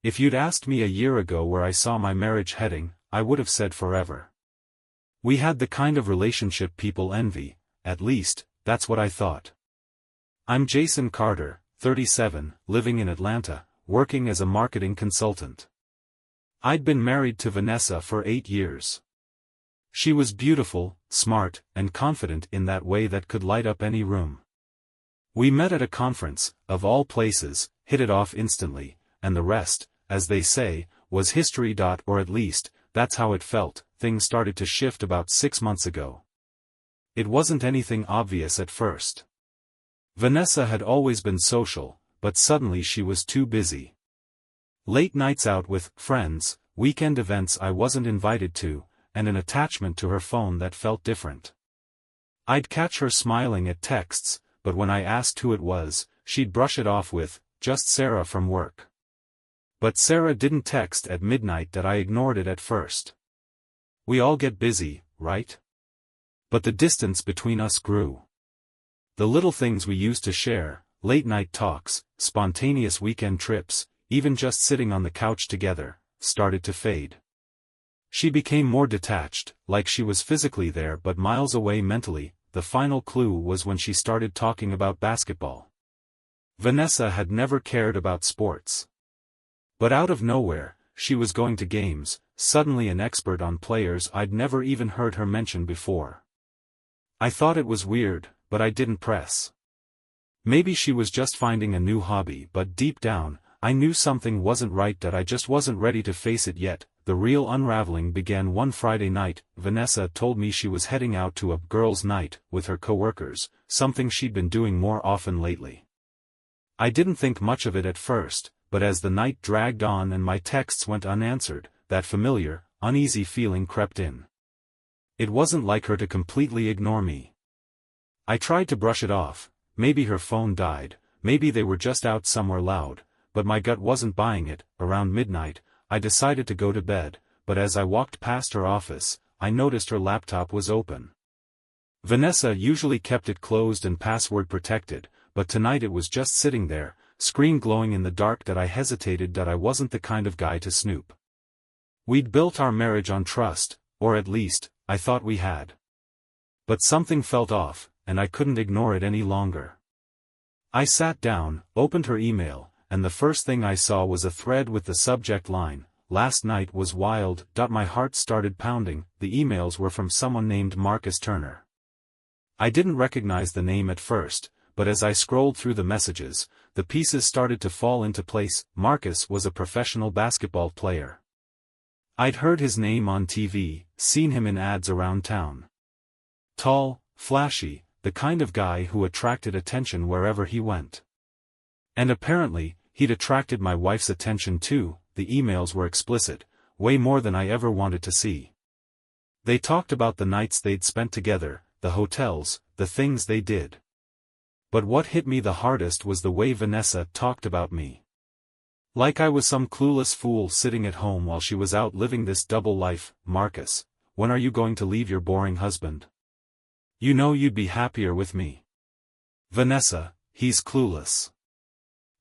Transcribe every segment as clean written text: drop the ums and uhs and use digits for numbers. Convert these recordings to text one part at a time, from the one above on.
If you'd asked me a year ago where I saw my marriage heading, I would have said forever. We had the kind of relationship people envy, at least, that's what I thought. I'm Jason Carter, 37, living in Atlanta, working as a marketing consultant. I'd been married to Vanessa for 8 years. She was beautiful, smart, and confident in that way that could light up any room. We met at a conference, of all places, hit it off instantly, and the rest, as they say, was history. Or at least, that's how it felt. Things started to shift about 6 months ago. It wasn't anything obvious at first. Vanessa had always been social, but suddenly she was too busy. Late nights out with friends, weekend events I wasn't invited to, and an attachment to her phone that felt different. I'd catch her smiling at texts, but when I asked who it was, she'd brush it off with, "Just Sarah from work." But Sarah didn't text at midnight. That I ignored it at first. We all get busy, right? But the distance between us grew. The little things we used to share, late-night talks, spontaneous weekend trips, even just sitting on the couch together, started to fade. She became more detached, like she was physically there but miles away mentally. The final clue was when she started talking about basketball. Vanessa had never cared about sports. But out of nowhere, she was going to games, suddenly an expert on players I'd never even heard her mention before. I thought it was weird, but I didn't press. Maybe she was just finding a new hobby, but deep down, I knew something wasn't right. That I just wasn't ready to face it yet. The real unraveling began one Friday night. Vanessa told me she was heading out to a girls' night with her coworkers, something she'd been doing more often lately. I didn't think much of it at first, but as the night dragged on and my texts went unanswered, that familiar, uneasy feeling crept in. It wasn't like her to completely ignore me. I tried to brush it off. Maybe her phone died, maybe they were just out somewhere loud, but my gut wasn't buying it. Around midnight, I decided to go to bed, but as I walked past her office, I noticed her laptop was open. Vanessa usually kept it closed and password protected, but tonight it was just sitting there, screen glowing in the dark. That I hesitated. That I wasn't the kind of guy to snoop. We'd built our marriage on trust, or at least, I thought we had. But something felt off, and I couldn't ignore it any longer. I sat down, opened her email, and the first thing I saw was a thread with the subject line, "Last night was wild." My heart started pounding. The emails were from someone named Marcus Turner. I didn't recognize the name at first, but as I scrolled through the messages, the pieces started to fall into place. Marcus was a professional basketball player. I'd heard his name on TV, seen him in ads around town. Tall, flashy, the kind of guy who attracted attention wherever he went. And apparently, he'd attracted my wife's attention too. The emails were explicit, way more than I ever wanted to see. They talked about the nights they'd spent together, the hotels, the things they did. But what hit me the hardest was the way Vanessa talked about me. Like I was some clueless fool sitting at home while she was out living this double life. "Marcus, when are you going to leave your boring husband? You know you'd be happier with me." "Vanessa, he's clueless.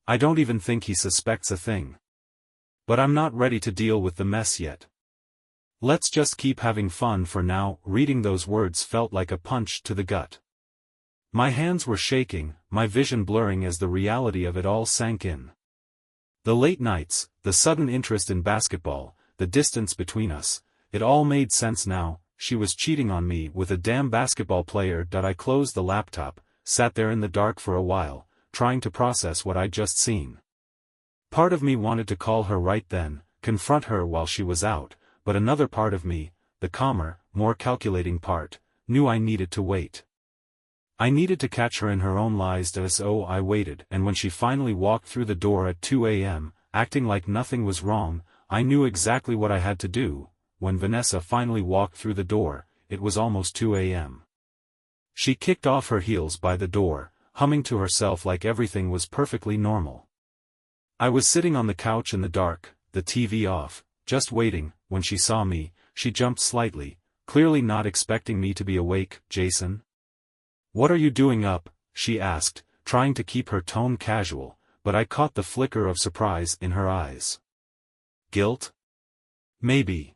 I don't even think he suspects a thing. But I'm not ready to deal with the mess yet. Let's just keep having fun for now." Reading those words felt like a punch to the gut. My hands were shaking, my vision blurring as the reality of it all sank in. The late nights, the sudden interest in basketball, the distance between us, it all made sense now. She was cheating on me with a damn basketball player. I closed the laptop, sat there in the dark for a while, trying to process what I'd just seen. Part of me wanted to call her right then, confront her while she was out, but another part of me, the calmer, more calculating part, knew I needed to wait. I needed to catch her in her own lies. So I waited, and when she finally walked through the door at 2 a.m., acting like nothing was wrong, I knew exactly what I had to do. When Vanessa finally walked through the door, it was almost 2 a.m. She kicked off her heels by the door, humming to herself like everything was perfectly normal. I was sitting on the couch in the dark, the TV off, just waiting. When she saw me, she jumped slightly, clearly not expecting me to be awake. "Jason? What are you doing up?" she asked, trying to keep her tone casual, but I caught the flicker of surprise in her eyes. Guilt? Maybe.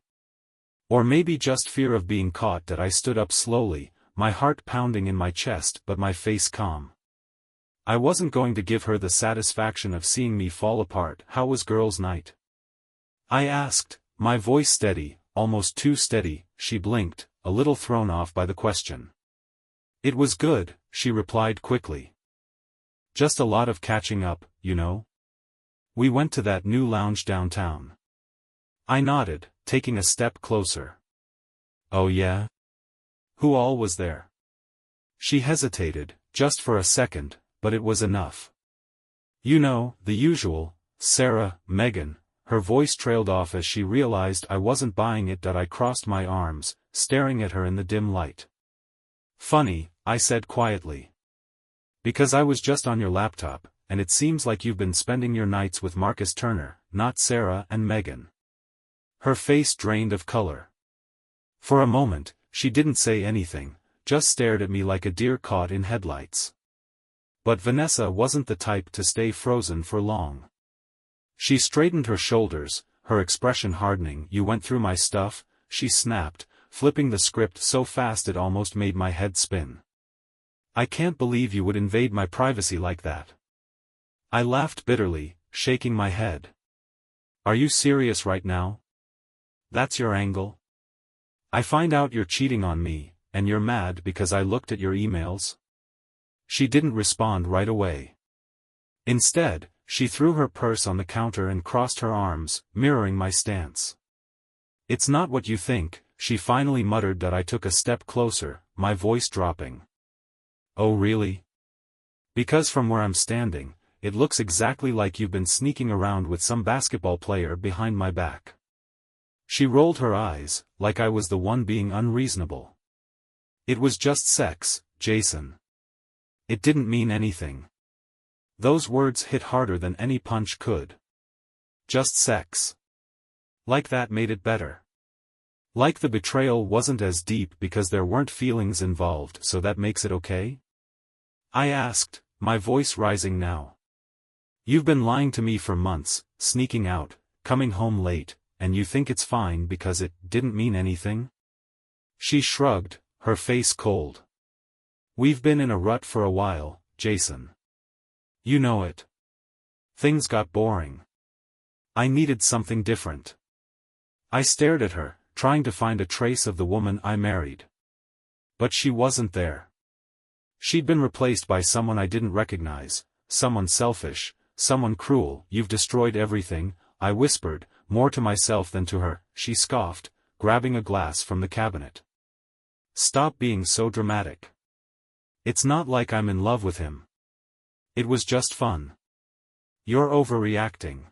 Or maybe just fear of being caught. That I stood up slowly, my heart pounding in my chest but my face calm. I wasn't going to give her the satisfaction of seeing me fall apart. How was girls' night? I asked, my voice steady, almost too steady. She blinked, a little thrown off by the question. It was good, she replied quickly. Just a lot of catching up, you know. We went to that new lounge downtown. I nodded, taking a step closer. Oh yeah? Who all was there? She hesitated, just for a second, but it was enough. You know, the usual, Sarah, Megan. Her voice trailed off as she realized I wasn't buying it. That I crossed my arms, staring at her in the dim light. Funny, I said quietly. Because I was just on your laptop, and it seems like you've been spending your nights with Marcus Turner, not Sarah and Megan. Her face drained of color. For a moment, she didn't say anything, just stared at me like a deer caught in headlights. But Vanessa wasn't the type to stay frozen for long. She straightened her shoulders, her expression hardening. You went through my stuff, she snapped, flipping the script so fast it almost made my head spin. I can't believe you would invade my privacy like that. I laughed bitterly, shaking my head. Are you serious right now? That's your angle? I find out you're cheating on me, and you're mad because I looked at your emails? She didn't respond right away. Instead, she threw her purse on the counter and crossed her arms, mirroring my stance. It's not what you think, she finally muttered. That I took a step closer, my voice dropping. Oh really? Because from where I'm standing, it looks exactly like you've been sneaking around with some basketball player behind my back. She rolled her eyes, like I was the one being unreasonable. It was just sex, Jason. It didn't mean anything. Those words hit harder than any punch could. Just sex. Like that made it better. Like the betrayal wasn't as deep because there weren't feelings involved, so that makes it okay? I asked, my voice rising now. You've been lying to me for months, sneaking out, coming home late, and you think it's fine because it didn't mean anything? She shrugged, her face cold. We've been in a rut for a while, Jason. You know it. Things got boring. I needed something different. I stared at her, trying to find a trace of the woman I married. But she wasn't there. She'd been replaced by someone I didn't recognize, someone selfish, someone cruel. You've destroyed everything, I whispered, more to myself than to her. She scoffed, grabbing a glass from the cabinet. Stop being so dramatic. It's not like I'm in love with him. It was just fun. You're overreacting.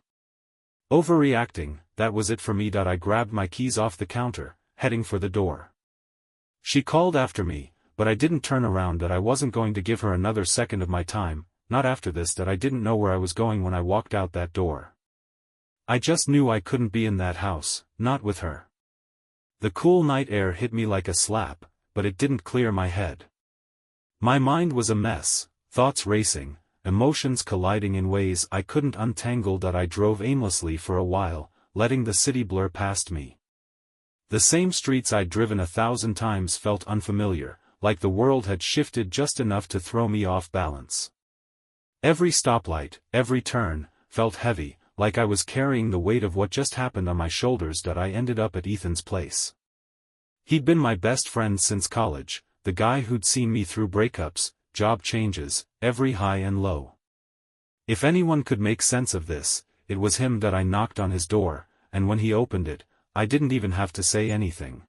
Overreacting, that was it for me. I grabbed my keys off the counter, heading for the door. She called after me, but I didn't turn around. That I wasn't going to give her another second of my time, not after this. That I didn't know where I was going when I walked out that door. I just knew I couldn't be in that house, not with her. The cool night air hit me like a slap, but it didn't clear my head. My mind was a mess, thoughts racing, emotions colliding in ways I couldn't untangle. I drove aimlessly for a while, letting the city blur past me. The same streets I'd driven 1,000 times felt unfamiliar, like the world had shifted just enough to throw me off balance. Every stoplight, every turn, felt heavy, like I was carrying the weight of what just happened on my shoulders. I ended up at Ethan's place. He'd been my best friend since college, the guy who'd seen me through breakups, job changes, every high and low. If anyone could make sense of this, it was him. I knocked on his door, and when he opened it, I didn't even have to say anything.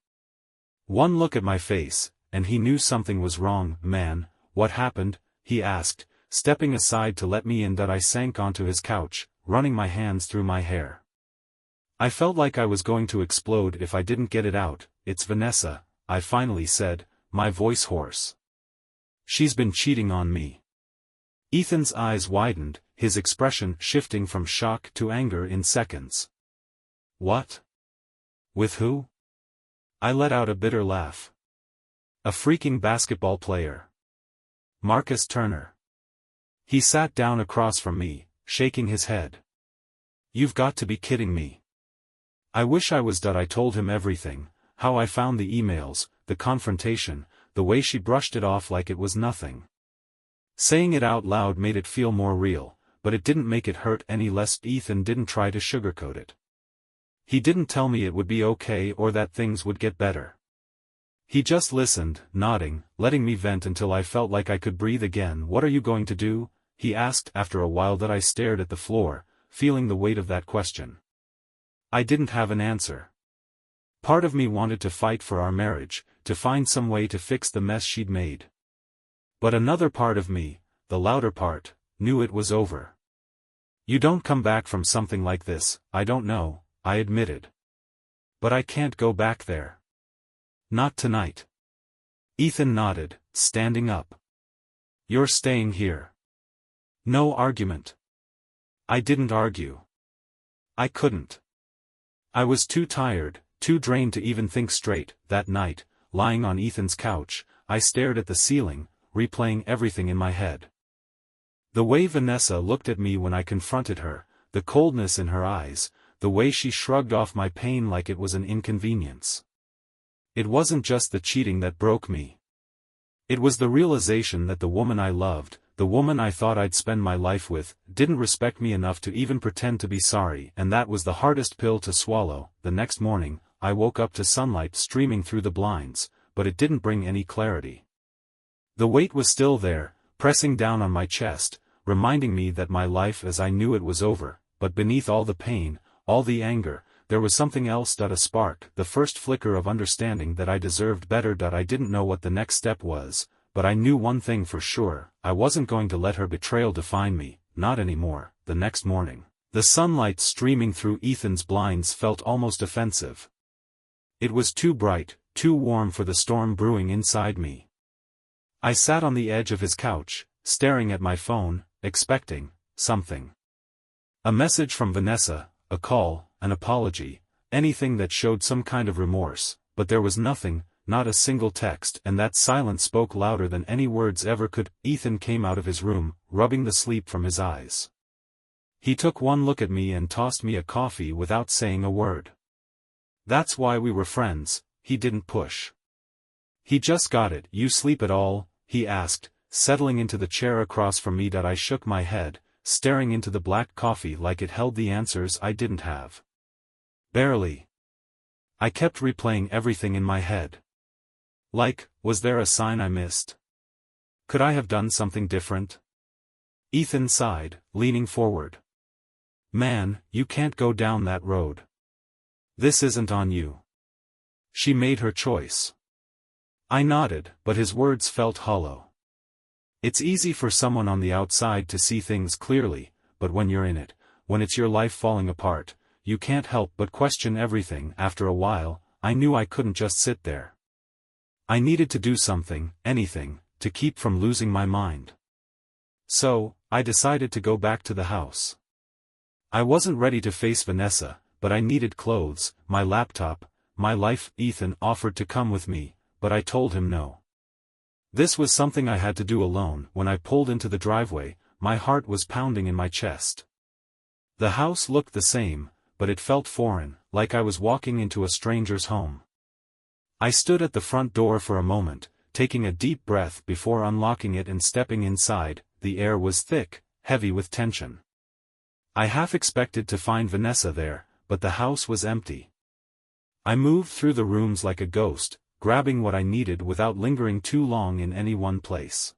One look at my face, and he knew something was wrong. Man, what happened? He asked, stepping aside to let me in. I sank onto his couch, running my hands through my hair. I felt like I was going to explode if I didn't get it out. It's Vanessa, I finally said, my voice hoarse. She's been cheating on me. Ethan's eyes widened, his expression shifting from shock to anger in seconds. What? With who? I let out a bitter laugh. A freaking basketball player. Marcus Turner. He sat down across from me, shaking his head. You've got to be kidding me. I wish I was dead. I told him everything, how I found the emails, the confrontation, the way she brushed it off like it was nothing. Saying it out loud made it feel more real, but it didn't make it hurt any less. Ethan didn't try to sugarcoat it. He didn't tell me it would be okay or that things would get better. He just listened, nodding, letting me vent until I felt like I could breathe again. What are you going to do? He asked after a while that I stared at the floor, feeling the weight of that question. I didn't have an answer. Part of me wanted to fight for our marriage, to find some way to fix the mess she'd made. But another part of me, the louder part, knew it was over. You don't come back from something like this. I don't know, I admitted. But I can't go back there. Not tonight. Ethan nodded, standing up. You're staying here. No argument. I didn't argue. I couldn't. I was too tired, too drained to even think straight. That night, lying on Ethan's couch, I stared at the ceiling, replaying everything in my head. The way Vanessa looked at me when I confronted her, the coldness in her eyes, the way she shrugged off my pain like it was an inconvenience. It wasn't just the cheating that broke me. It was the realization that the woman I loved, the woman I thought I'd spend my life with, didn't respect me enough to even pretend to be sorry, and that was the hardest pill to swallow. The next morning, I woke up to sunlight streaming through the blinds, but it didn't bring any clarity. The weight was still there, pressing down on my chest, reminding me that my life as I knew it was over, but beneath all the pain, all the anger, there was something else. A spark, the first flicker of understanding that I deserved better. I didn't know what the next step was, but I knew one thing for sure: I wasn't going to let her betrayal define me, not anymore. The next morning, the sunlight streaming through Ethan's blinds felt almost offensive. It was too bright, too warm for the storm brewing inside me. I sat on the edge of his couch, staring at my phone, expecting something. A message from Vanessa, a call, an apology, anything that showed some kind of remorse, but there was nothing, not a single text, and that silence spoke louder than any words ever could. Ethan came out of his room, rubbing the sleep from his eyes. He took one look at me and tossed me a coffee without saying a word. That's why we were friends. He didn't push. He just got it. You sleep at all? He asked, settling into the chair across from me. I shook my head, staring into the black coffee like it held the answers I didn't have. Barely. I kept replaying everything in my head. Like, was there a sign I missed? Could I have done something different? Ethan sighed, leaning forward. Man, you can't go down that road. This isn't on you. She made her choice. I nodded, but his words felt hollow. It's easy for someone on the outside to see things clearly, but when you're in it, when it's your life falling apart, you can't help but question everything. After a while, I knew I couldn't just sit there. I needed to do something, anything, to keep from losing my mind. So, I decided to go back to the house. I wasn't ready to face Vanessa, but I needed clothes, my laptop, my life. Ethan offered to come with me, but I told him no. This was something I had to do alone. When I pulled into the driveway, my heart was pounding in my chest. The house looked the same, but it felt foreign, like I was walking into a stranger's home. I stood at the front door for a moment, taking a deep breath before unlocking it and stepping inside. The air was thick, heavy with tension. I half expected to find Vanessa there, but the house was empty. I moved through the rooms like a ghost, grabbing what I needed without lingering too long in any one place.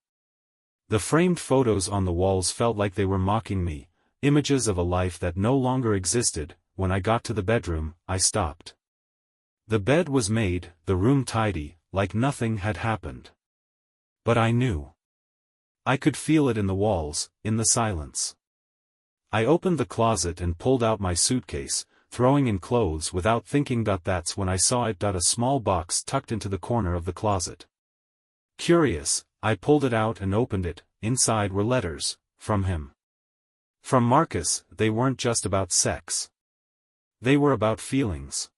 The framed photos on the walls felt like they were mocking me, images of a life that no longer existed. When I got to the bedroom, I stopped. The bed was made, the room tidy, like nothing had happened. But I knew. I could feel it in the walls, in the silence. I opened the closet and pulled out my suitcase, throwing in clothes without thinking. That's when I saw it. A small box tucked into the corner of the closet. Curious, I pulled it out and opened it. Inside were letters, from him. From Marcus. They weren't just about sex. They were about feelings.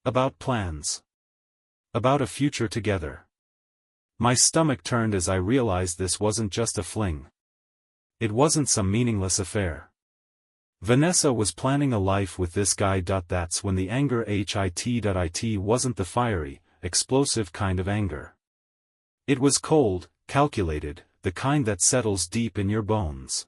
About plans. About a future together. My stomach turned as I realized this wasn't just a fling. It wasn't some meaningless affair. Vanessa was planning a life with this guy. That's when the anger hit wasn't the fiery, explosive kind of anger. It was cold, calculated, the kind that settles deep in your bones.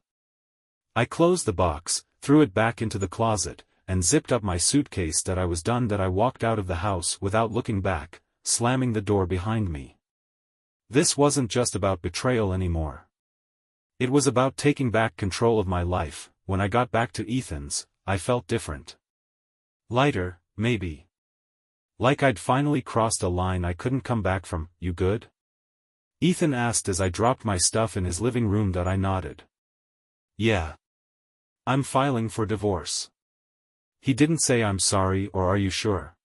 I closed the box, threw it back into the closet, and zipped up my suitcase. I was done. I walked out of the house without looking back, slamming the door behind me. This wasn't just about betrayal anymore. It was about taking back control of my life. When I got back to Ethan's, I felt different. Lighter, maybe. Like I'd finally crossed a line I couldn't come back from. You good? Ethan asked as I dropped my stuff in his living room. I nodded. Yeah. I'm filing for divorce. He didn't say I'm sorry or are you sure?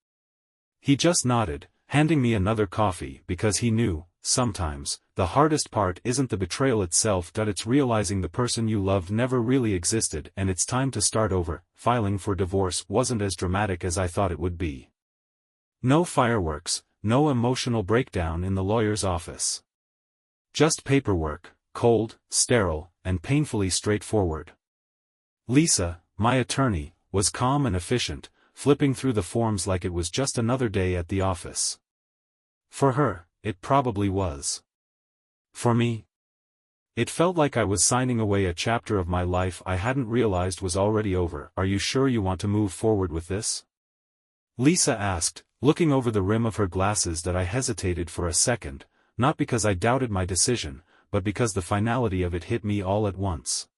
He just nodded, handing me another coffee because he knew, sometimes, the hardest part isn't the betrayal itself. It's realizing the person you loved never really existed and it's time to start over. Filing for divorce wasn't as dramatic as I thought it would be. No fireworks, no emotional breakdown in the lawyer's office. Just paperwork, cold, sterile, and painfully straightforward. Lisa, my attorney, was calm and efficient, flipping through the forms like it was just another day at the office. For her, it probably was. For me, it felt like I was signing away a chapter of my life I hadn't realized was already over. Are you sure you want to move forward with this? Lisa asked, looking over the rim of her glasses. I hesitated for a second, not because I doubted my decision, but because the finality of it hit me all at once.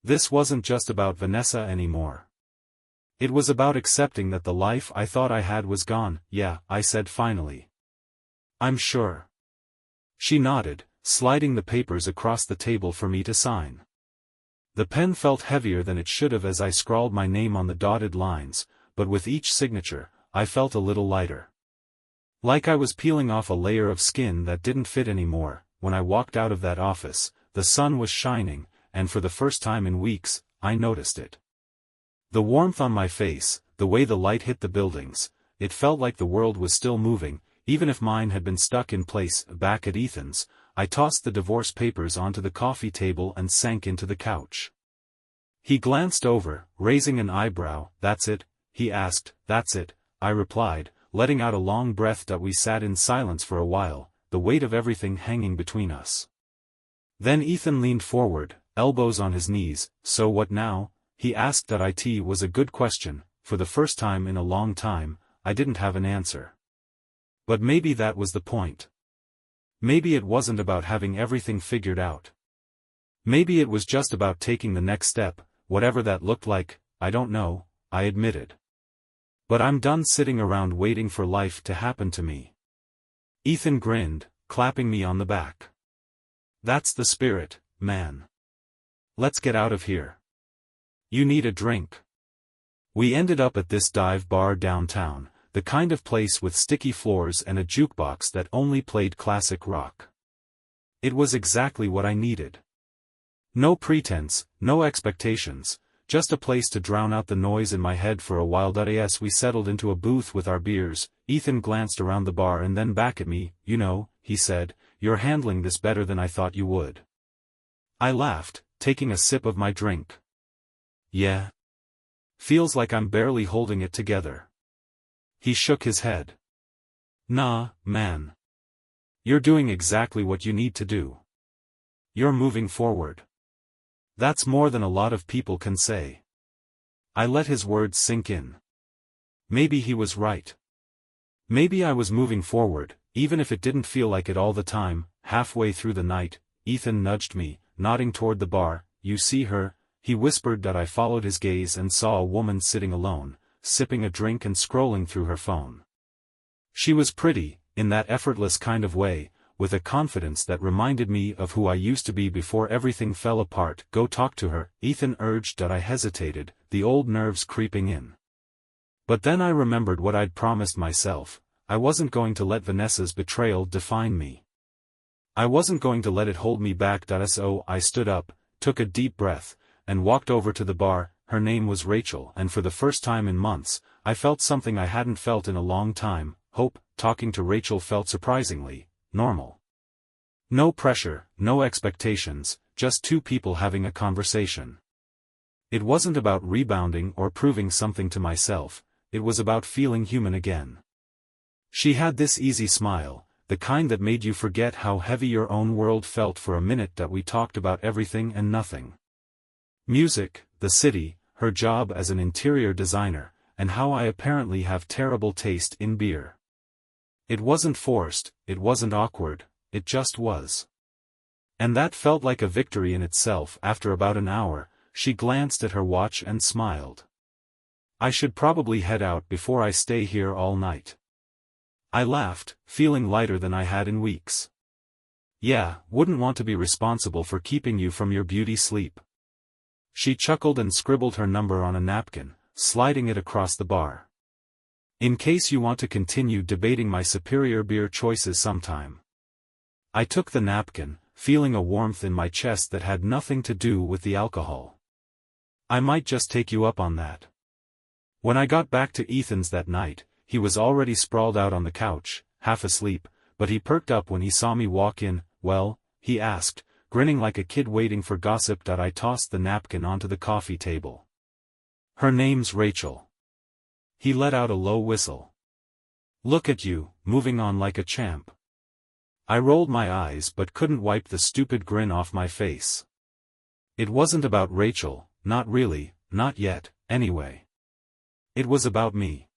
This wasn't just about Vanessa anymore. It was about accepting that the life I thought I had was gone. Yeah, I said finally. I'm sure. She nodded, sliding the papers across the table for me to sign. The pen felt heavier than it should have as I scrawled my name on the dotted lines, but with each signature, I felt a little lighter. Like I was peeling off a layer of skin that didn't fit anymore. When I walked out of that office, the sun was shining, and for the first time in weeks, I noticed it. The warmth on my face, the way the light hit the buildings, it felt like the world was still moving, even if mine had been stuck in place. Back at Ethan's, I tossed the divorce papers onto the coffee table and sank into the couch. He glanced over, raising an eyebrow. That's it? He asked. That's it, I replied, letting out a long breath. We sat in silence for a while, the weight of everything hanging between us. Then Ethan leaned forward, elbows on his knees. So what now? He asked. It was a good question. For the first time in a long time, I didn't have an answer. But maybe that was the point. Maybe it wasn't about having everything figured out. Maybe it was just about taking the next step, whatever that looked like. I don't know, I admitted. But I'm done sitting around waiting for life to happen to me. Ethan grinned, clapping me on the back. That's the spirit, man. Let's get out of here. You need a drink. We ended up at this dive bar downtown, the kind of place with sticky floors and a jukebox that only played classic rock. It was exactly what I needed. No pretense, no expectations, just a place to drown out the noise in my head for a while. As we settled into a booth with our beers, Ethan glanced around the bar and then back at me. You know, he said, you're handling this better than I thought you would. I laughed, taking a sip of my drink. Yeah. Feels like I'm barely holding it together. He shook his head. Nah, man. You're doing exactly what you need to do. You're moving forward. That's more than a lot of people can say. I let his words sink in. Maybe he was right. Maybe I was moving forward, even if it didn't feel like it all the time. Halfway through the night, Ethan nudged me, nodding toward the bar. You see her? He whispered. I followed his gaze and saw a woman sitting alone, sipping a drink and scrolling through her phone. She was pretty, in that effortless kind of way, with a confidence that reminded me of who I used to be before everything fell apart. Go talk to her, Ethan urged. I hesitated, the old nerves creeping in. But then I remembered what I'd promised myself. I wasn't going to let Vanessa's betrayal define me. I wasn't going to let it hold me back. So I stood up, took a deep breath, and walked over to the bar. Her name was Rachel, and for the first time in months, I felt something I hadn't felt in a long time, hope. Talking to Rachel felt surprisingly normal. No pressure, no expectations, just two people having a conversation. It wasn't about rebounding or proving something to myself, it was about feeling human again. She had this easy smile, the kind that made you forget how heavy your own world felt for a minute that we talked about everything and nothing. Music, the city, her job as an interior designer, and how I apparently have terrible taste in beer. It wasn't forced, it wasn't awkward, it just was. And that felt like a victory in itself. After about an hour, she glanced at her watch and smiled. I should probably head out before I stay here all night. I laughed, feeling lighter than I had in weeks. Yeah, wouldn't want to be responsible for keeping you from your beauty sleep. She chuckled and scribbled her number on a napkin, sliding it across the bar. In case you want to continue debating my superior beer choices sometime. I took the napkin, feeling a warmth in my chest that had nothing to do with the alcohol. I might just take you up on that. When I got back to Ethan's that night, he was already sprawled out on the couch, half asleep, but he perked up when he saw me walk in. Well, he asked, grinning like a kid waiting for gossip. I tossed the napkin onto the coffee table. Her name's Rachel. He let out a low whistle. Look at you, moving on like a champ. I rolled my eyes but couldn't wipe the stupid grin off my face. It wasn't about Rachel, not really, not yet, anyway. It was about me.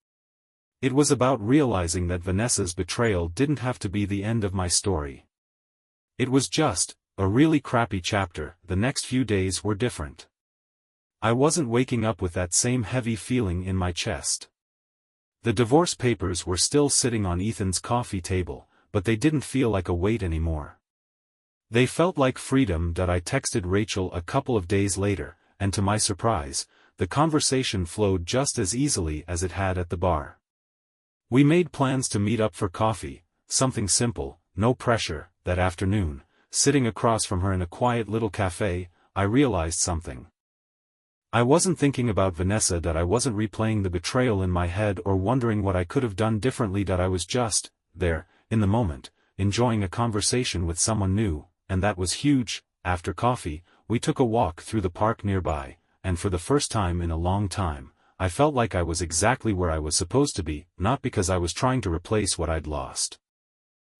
It was about realizing that Vanessa's betrayal didn't have to be the end of my story. It was just a really crappy chapter. The next few days were different. I wasn't waking up with that same heavy feeling in my chest. The divorce papers were still sitting on Ethan's coffee table, but they didn't feel like a weight anymore. They felt like freedom. I texted Rachel a couple of days later, and to my surprise, the conversation flowed just as easily as it had at the bar. We made plans to meet up for coffee, something simple, no pressure. That afternoon, sitting across from her in a quiet little cafe, I realized something. I wasn't thinking about Vanessa. I wasn't replaying the betrayal in my head or wondering what I could have done differently. I was just there, in the moment, enjoying a conversation with someone new, and that was huge. After coffee, we took a walk through the park nearby, and for the first time in a long time, I felt like I was exactly where I was supposed to be, not because I was trying to replace what I'd lost,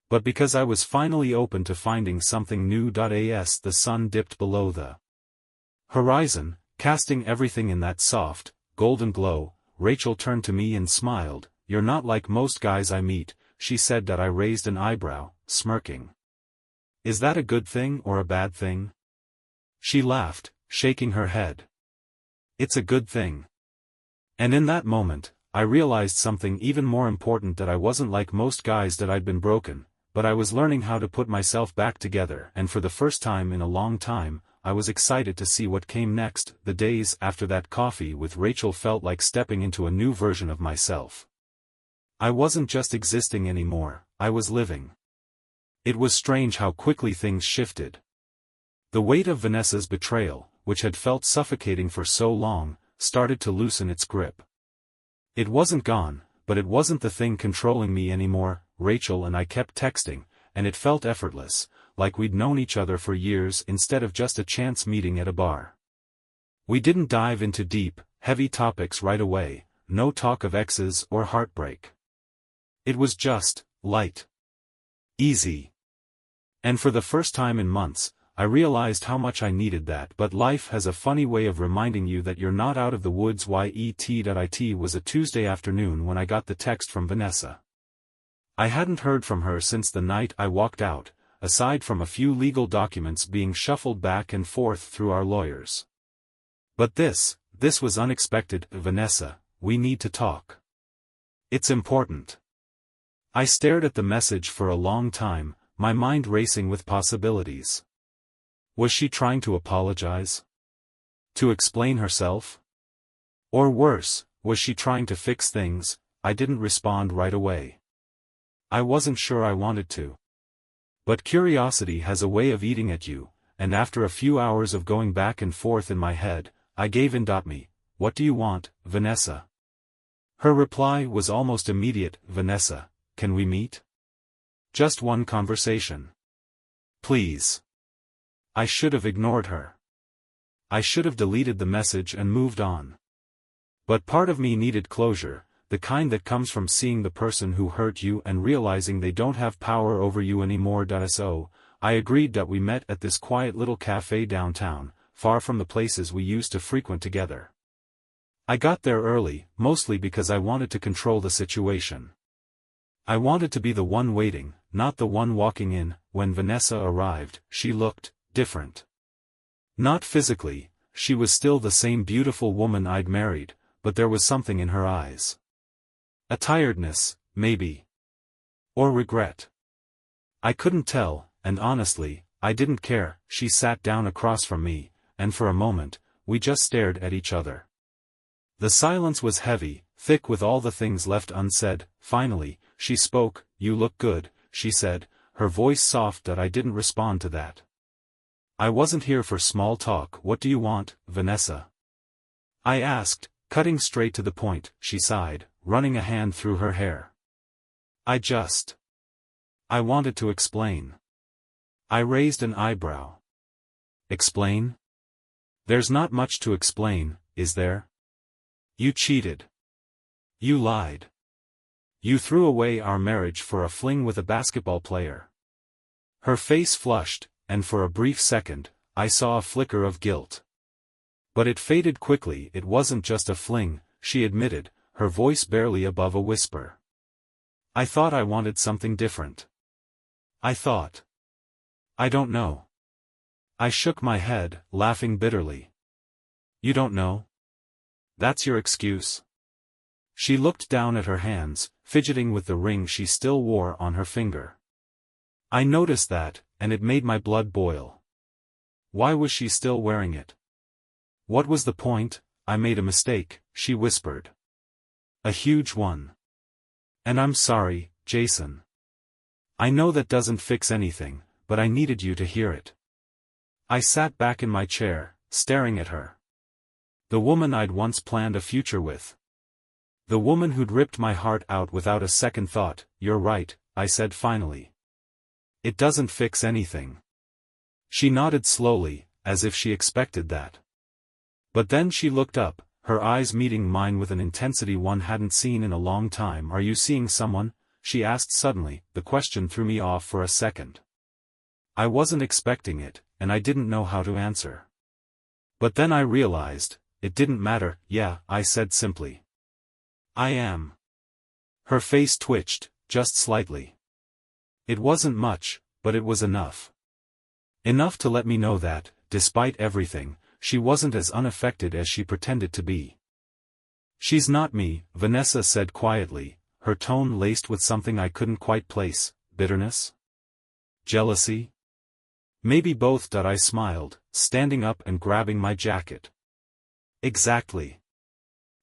but because I was finally open to finding something new. As the sun dipped below the horizon, casting everything in that soft, golden glow, Rachel turned to me and smiled. You're not like most guys I meet, she said. I raised an eyebrow, smirking. Is that a good thing or a bad thing? She laughed, shaking her head. It's a good thing. And in that moment, I realized something even more important. I wasn't like most guys. I'd been broken, but I was learning how to put myself back together, and for the first time in a long time, I was excited to see what came next. The days after that coffee with Rachel felt like stepping into a new version of myself. I wasn't just existing anymore, I was living. It was strange how quickly things shifted. The weight of Vanessa's betrayal, which had felt suffocating for so long, started to loosen its grip. It wasn't gone, but it wasn't the thing controlling me anymore. Rachel and I kept texting, and it felt effortless, like we'd known each other for years instead of just a chance meeting at a bar. We didn't dive into deep, heavy topics right away, no talk of exes or heartbreak. It was just light. Easy. And for the first time in months, I realized how much I needed that. But life has a funny way of reminding you that you're not out of the woods. It was a Tuesday afternoon when I got the text from Vanessa. I hadn't heard from her since the night I walked out, aside from a few legal documents being shuffled back and forth through our lawyers. But this was unexpected. Vanessa, we need to talk. It's important. I stared at the message for a long time, my mind racing with possibilities. Was she trying to apologize? To explain herself? Or worse, was she trying to fix things? I didn't respond right away. I wasn't sure I wanted to. But curiosity has a way of eating at you, and after a few hours of going back and forth in my head, I gave in. Me, what do you want, Vanessa? Her reply was almost immediate. Vanessa, can we meet? Just one conversation. Please. I should have ignored her. I should have deleted the message and moved on. But part of me needed closure, the kind that comes from seeing the person who hurt you and realizing they don't have power over you anymore. So, I agreed that we met at this quiet little cafe downtown, far from the places we used to frequent together. I got there early, mostly because I wanted to control the situation. I wanted to be the one waiting, not the one walking in. When Vanessa arrived, she looked different. Not physically, she was still the same beautiful woman I'd married, but there was something in her eyes. A tiredness, maybe. Or regret. I couldn't tell, and honestly, I didn't care. She sat down across from me, and for a moment, we just stared at each other. The silence was heavy, thick with all the things left unsaid. Finally, she spoke. "You look good," she said, her voice soft that I didn't respond to that. "I wasn't here for small talk." "What do you want, Vanessa?" I asked, cutting straight to the point. She sighed, running a hand through her hair. I wanted to explain. I raised an eyebrow. Explain? There's not much to explain, is there? You cheated. You lied. You threw away our marriage for a fling with a basketball player. Her face flushed, and for a brief second, I saw a flicker of guilt. But it faded quickly. "It wasn't just a fling," she admitted, her voice barely above a whisper. "I thought I wanted something different. I don't know." I shook my head, laughing bitterly. "You don't know? That's your excuse?" She looked down at her hands, fidgeting with the ring she still wore on her finger. I noticed that, and it made my blood boil. Why was she still wearing it? What was the point? "I made a mistake," she whispered. "A huge one. And I'm sorry, Jason. I know that doesn't fix anything, but I needed you to hear it." I sat back in my chair, staring at her. The woman I'd once planned a future with. The woman who'd ripped my heart out without a second thought. "You're right," I said finally. "It doesn't fix anything." She nodded slowly, as if she expected that. But then she looked up, her eyes meeting mine with an intensity one hadn't seen in a long time. "Are you seeing someone?" she asked suddenly. The question threw me off for a second. I wasn't expecting it, and I didn't know how to answer. But then I realized, it didn't matter. "Yeah," I said simply. "I am." Her face twitched, just slightly. It wasn't much, but it was enough. Enough to let me know that, despite everything, she wasn't as unaffected as she pretended to be. "She's not me," Vanessa said quietly, her tone laced with something I couldn't quite place. Bitterness? Jealousy? Maybe both. I smiled, standing up and grabbing my jacket. Exactly.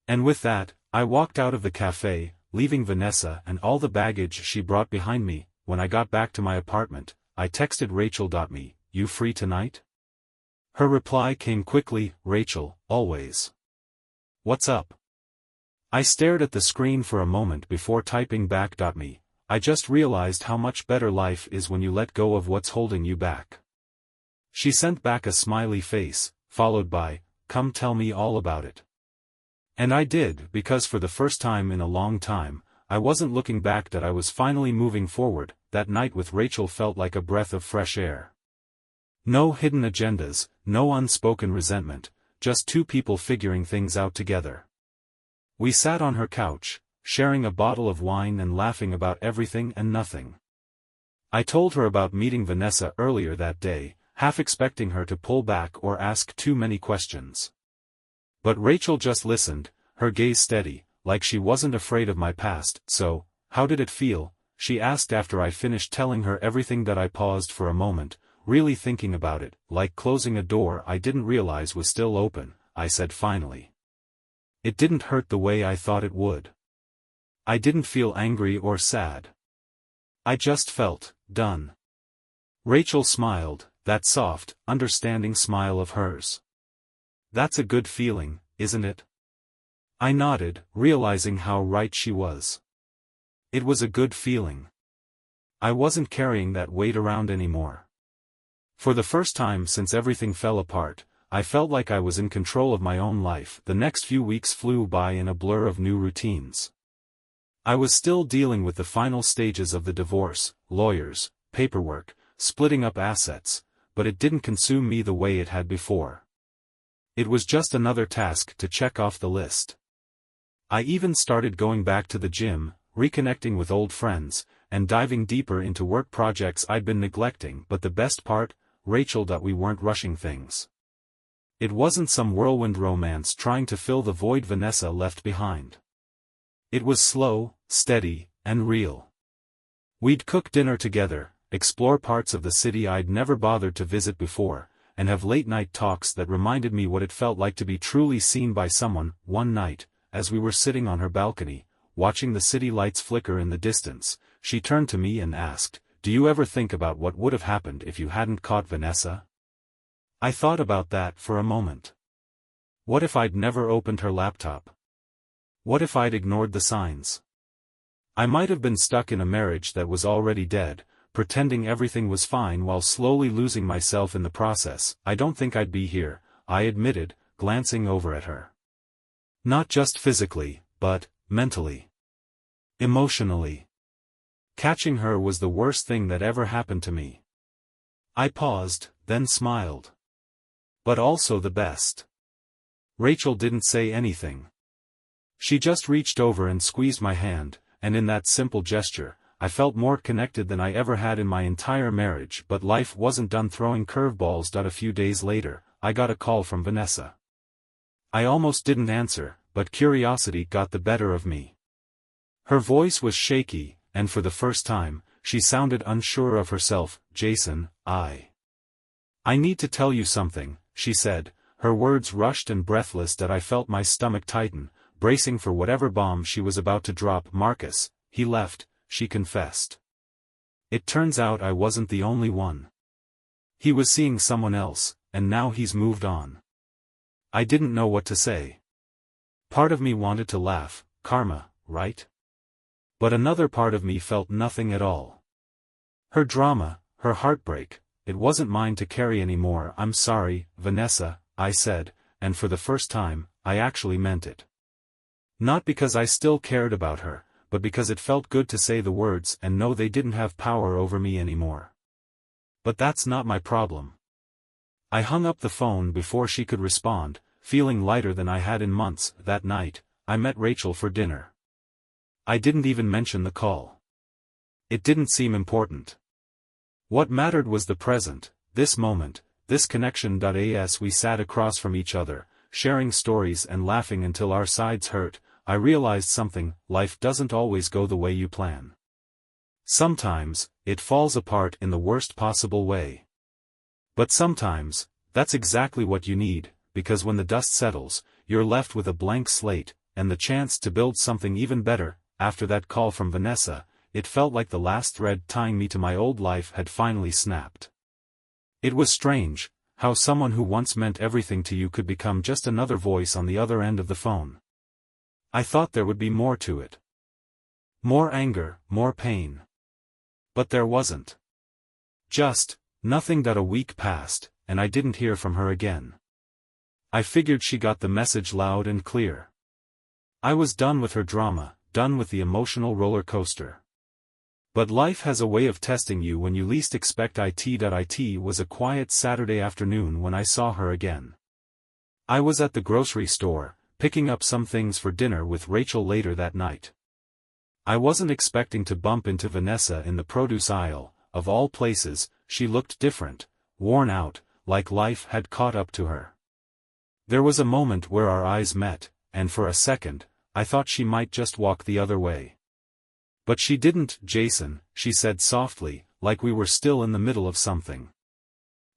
And with that, I walked out of the cafe, leaving Vanessa and all the baggage she brought behind me. When I got back to my apartment, I texted Rachel. "Me, you free tonight?" Her reply came quickly. "Rachel, always. What's up?" I stared at the screen for a moment before typing back. "Me, I just realized how much better life is when you let go of what's holding you back." She sent back a smiley face, followed by, "Come tell me all about it." And I did, because for the first time in a long time, I wasn't looking back. I was finally moving forward. That night with Rachel felt like a breath of fresh air. No hidden agendas, no unspoken resentment, just two people figuring things out together. We sat on her couch, sharing a bottle of wine and laughing about everything and nothing. I told her about meeting Vanessa earlier that day, half expecting her to pull back or ask too many questions. But Rachel just listened, her gaze steady, like she wasn't afraid of my past. "So, how did it feel?" she asked after I finished telling her everything. I paused for a moment, really thinking about it. "Like closing a door I didn't realize was still open," I said finally. "It didn't hurt the way I thought it would. I didn't feel angry or sad. I just felt done." Rachel smiled, that soft, understanding smile of hers. "That's a good feeling, isn't it?" I nodded, realizing how right she was. It was a good feeling. I wasn't carrying that weight around anymore. For the first time since everything fell apart, I felt like I was in control of my own life. The next few weeks flew by in a blur of new routines. I was still dealing with the final stages of the divorce, lawyers, paperwork, splitting up assets, but it didn't consume me the way it had before. It was just another task to check off the list. I even started going back to the gym, reconnecting with old friends, and diving deeper into work projects I'd been neglecting. But the best part, Rachel, that we weren't rushing things. It wasn't some whirlwind romance trying to fill the void Vanessa left behind. It was slow, steady, and real. We'd cook dinner together, explore parts of the city I'd never bothered to visit before, and have late-night talks that reminded me what it felt like to be truly seen by someone. One night, as we were sitting on her balcony, watching the city lights flicker in the distance, she turned to me and asked, "Do you ever think about what would have happened if you hadn't caught Vanessa?" I thought about that for a moment. What if I'd never opened her laptop? What if I'd ignored the signs? I might have been stuck in a marriage that was already dead, pretending everything was fine while slowly losing myself in the process. "I don't think I'd be here," I admitted, glancing over at her. "Not just physically, but mentally. Emotionally." Catching her was the worst thing that ever happened to me. I paused, then smiled. "But also the best." Rachel didn't say anything. She just reached over and squeezed my hand, and in that simple gesture, I felt more connected than I ever had in my entire marriage. But life wasn't done throwing curveballs. A few days later, I got a call from Vanessa. I almost didn't answer, but curiosity got the better of me. Her voice was shaky, and for the first time, she sounded unsure of herself. "Jason, I need to tell you something," she said, her words rushed and breathless that I felt my stomach tighten, bracing for whatever bomb she was about to drop. "Marcus, he left," she confessed. "It turns out I wasn't the only one. He was seeing someone else, and now he's moved on." I didn't know what to say. Part of me wanted to laugh, karma, right? But another part of me felt nothing at all. Her drama, her heartbreak, it wasn't mine to carry anymore. "I'm sorry, Vanessa," I said, and for the first time, I actually meant it. Not because I still cared about her, but because it felt good to say the words and know they didn't have power over me anymore. But that's not my problem. I hung up the phone before she could respond, feeling lighter than I had in months. That night, I met Rachel for dinner. I didn't even mention the call. It didn't seem important. What mattered was the present, this moment, this connection. As we sat across from each other, sharing stories and laughing until our sides hurt, I realized something: life doesn't always go the way you plan. Sometimes, it falls apart in the worst possible way. But sometimes, that's exactly what you need, because when the dust settles, you're left with a blank slate, and the chance to build something even better. After that call from Vanessa, it felt like the last thread tying me to my old life had finally snapped. It was strange, how someone who once meant everything to you could become just another voice on the other end of the phone. I thought there would be more to it. More anger, more pain. But there wasn't. Just nothing. A week passed, and I didn't hear from her again. I figured she got the message loud and clear. I was done with her drama, done with the emotional roller coaster. But life has a way of testing you when you least expect it. It was a quiet Saturday afternoon when I saw her again. I was at the grocery store, picking up some things for dinner with Rachel later that night. I wasn't expecting to bump into Vanessa in the produce aisle. Of all places, she looked different, worn out, like life had caught up to her. There was a moment where our eyes met, and for a second, I thought she might just walk the other way. But she didn't. "Jason," she said softly, like we were still in the middle of something.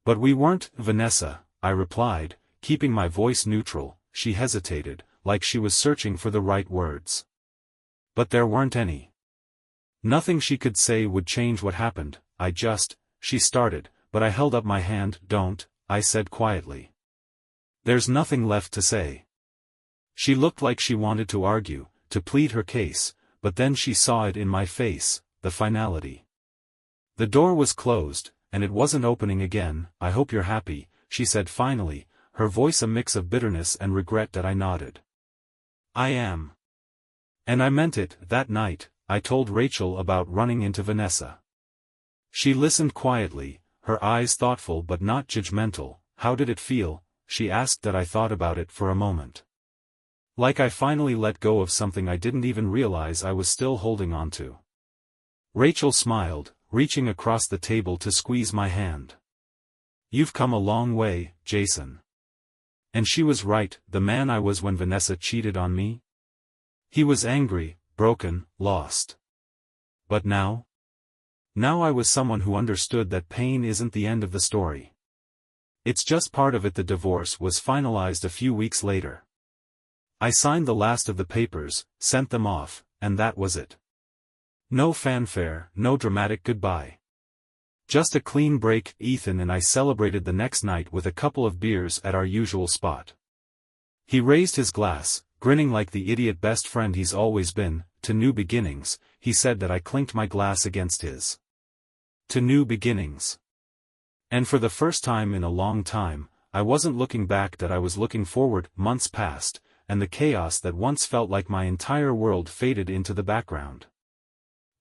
"But we weren't, Vanessa," I replied, keeping my voice neutral. She hesitated, like she was searching for the right words. But there weren't any. Nothing she could say would change what happened. She started, but I held up my hand. "Don't," I said quietly. "There's nothing left to say." She looked like she wanted to argue, to plead her case, but then she saw it in my face, the finality. The door was closed, and it wasn't opening again. "I hope you're happy," she said finally, her voice a mix of bitterness and regret that I nodded. I am. And I meant it. That night, I told Rachel about running into Vanessa. She listened quietly, her eyes thoughtful but not judgmental. How did it feel? She asked. That I thought about it for a moment. Like I finally let go of something I didn't even realize I was still holding on to. Rachel smiled, reaching across the table to squeeze my hand. You've come a long way, Jason. And she was right. The man I was when Vanessa cheated on me? He was angry, broken, lost. But now? Now I was someone who understood that pain isn't the end of the story. It's just part of it. The divorce was finalized a few weeks later. I signed the last of the papers, sent them off, and that was it. No fanfare, no dramatic goodbye. Just a clean break. Ethan and I celebrated the next night with a couple of beers at our usual spot. He raised his glass, grinning like the idiot best friend he's always been. To new beginnings, he said. That I clinked my glass against his. To new beginnings. And for the first time in a long time, I wasn't looking back. That I was looking forward. Months passed, and the chaos that once felt like my entire world faded into the background.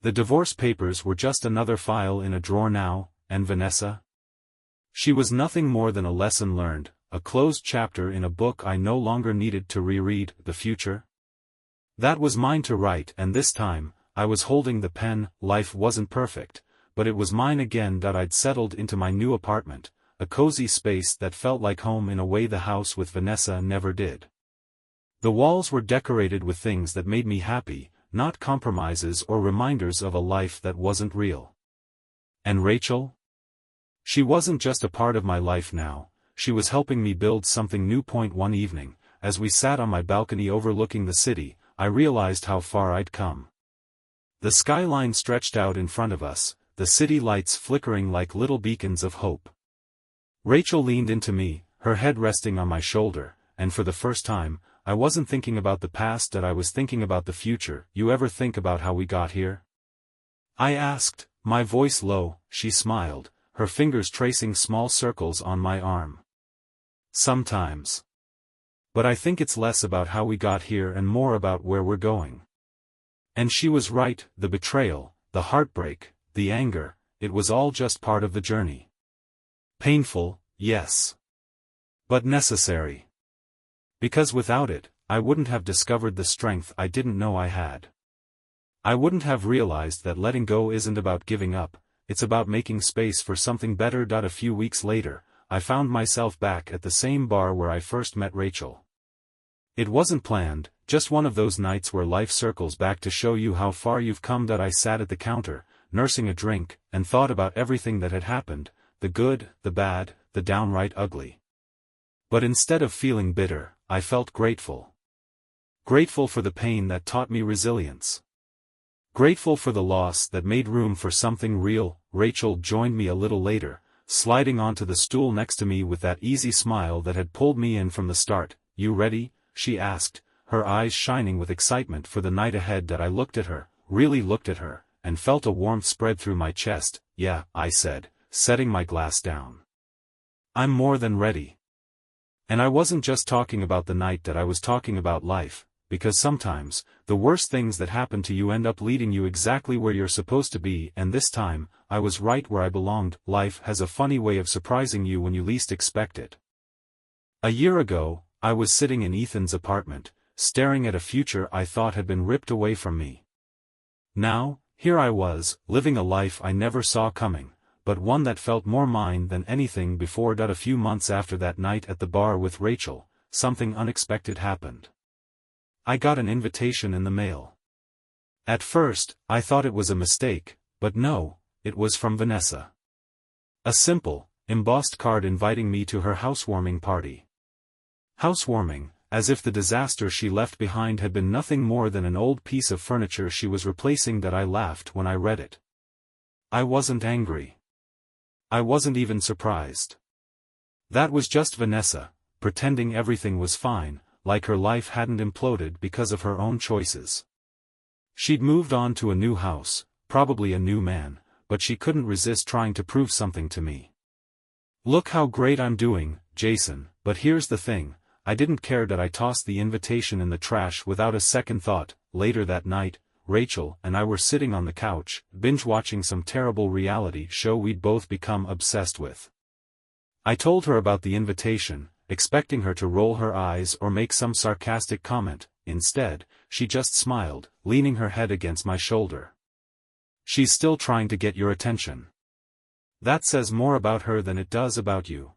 The divorce papers were just another file in a drawer now, and Vanessa? She was nothing more than a lesson learned, a closed chapter in a book I no longer needed to reread. The future? That was mine to write, and this time, I was holding the pen. Life wasn't perfect, but it was mine again. I'd settled into my new apartment, a cozy space that felt like home in a way the house with Vanessa never did. The walls were decorated with things that made me happy, not compromises or reminders of a life that wasn't real. And Rachel? She wasn't just a part of my life now, she was helping me build something new. One evening, as we sat on my balcony overlooking the city, I realized how far I'd come. The skyline stretched out in front of us, the city lights flickering like little beacons of hope. Rachel leaned into me, her head resting on my shoulder, and for the first time, I wasn't thinking about the past. That I was thinking about the future. You ever think about how we got here? I asked, my voice low. She smiled, her fingers tracing small circles on my arm. Sometimes. But I think it's less about how we got here and more about where we're going. And she was right. The betrayal, the heartbreak, the anger, it was all just part of the journey. Painful, yes. But necessary. Because without it, I wouldn't have discovered the strength I didn't know I had. I wouldn't have realized that letting go isn't about giving up, it's about making space for something better. A few weeks later, I found myself back at the same bar where I first met Rachel. It wasn't planned, just one of those nights where life circles back to show you how far you've come. I sat at the counter, nursing a drink, and thought about everything that had happened, the good, the bad, the downright ugly. But instead of feeling bitter, I felt grateful. Grateful for the pain that taught me resilience. Grateful for the loss that made room for something real. Rachel joined me a little later, sliding onto the stool next to me with that easy smile that had pulled me in from the start. You ready? She asked, her eyes shining with excitement for the night ahead. I looked at her, really looked at her, and felt a warmth spread through my chest. Yeah, I said, setting my glass down. I'm more than ready. And I wasn't just talking about the night. I was talking about life, because sometimes, the worst things that happen to you end up leading you exactly where you're supposed to be. And this time, I was right where I belonged. Life has a funny way of surprising you when you least expect it. A year ago, I was sitting in Ethan's apartment, staring at a future I thought had been ripped away from me. Now, here I was, living a life I never saw coming, but one that felt more mine than anything before. A few months after that night at the bar with Rachel, something unexpected happened. I got an invitation in the mail. At first, I thought it was a mistake, but no, it was from Vanessa. A simple, embossed card inviting me to her housewarming party. Housewarming, as if the disaster she left behind had been nothing more than an old piece of furniture she was replacing. I laughed when I read it. I wasn't angry. I wasn't even surprised. That was just Vanessa, pretending everything was fine, like her life hadn't imploded because of her own choices. She'd moved on to a new house, probably a new man, but she couldn't resist trying to prove something to me. Look how great I'm doing, Jason, but here's the thing, I didn't care that I tossed the invitation in the trash without a second thought. Later that night, Rachel and I were sitting on the couch, binge-watching some terrible reality show we'd both become obsessed with. I told her about the invitation, expecting her to roll her eyes or make some sarcastic comment. Instead, she just smiled, leaning her head against my shoulder. "She's still trying to get your attention. That says more about her than it does about you."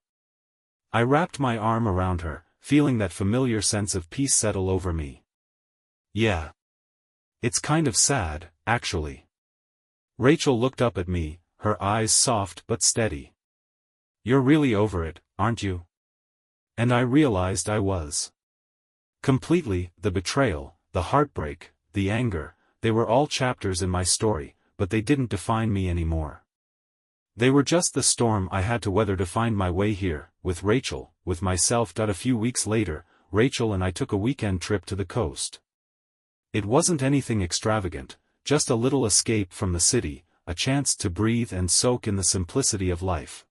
I wrapped my arm around her, feeling that familiar sense of peace settle over me. "Yeah. It's kind of sad, actually." Rachel looked up at me, her eyes soft but steady. "You're really over it, aren't you?" And I realized I was. Completely. The betrayal, the heartbreak, the anger, they were all chapters in my story, but they didn't define me anymore. They were just the storm I had to weather to find my way here, with Rachel, with myself. A few weeks later, Rachel and I took a weekend trip to the coast. It wasn't anything extravagant, just a little escape from the city, a chance to breathe and soak in the simplicity of life.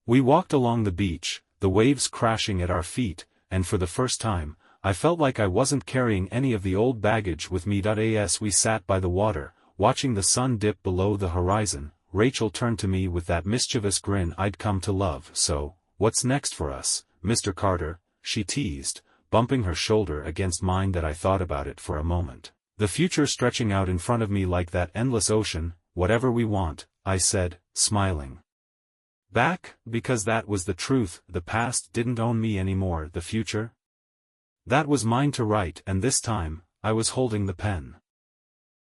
We walked along the beach, the waves crashing at our feet, and for the first time, I felt like I wasn't carrying any of the old baggage with me. As we sat by the water, watching the sun dip below the horizon, Rachel turned to me with that mischievous grin I'd come to love. "So, what's next for us, Mr. Carter?" she teased, bumping her shoulder against mine. That I thought about it for a moment. "The future stretching out in front of me like that endless ocean, whatever we want," I said, smiling back, because that was the truth. The past didn't own me anymore. The future? That was mine to write, and this time, I was holding the pen.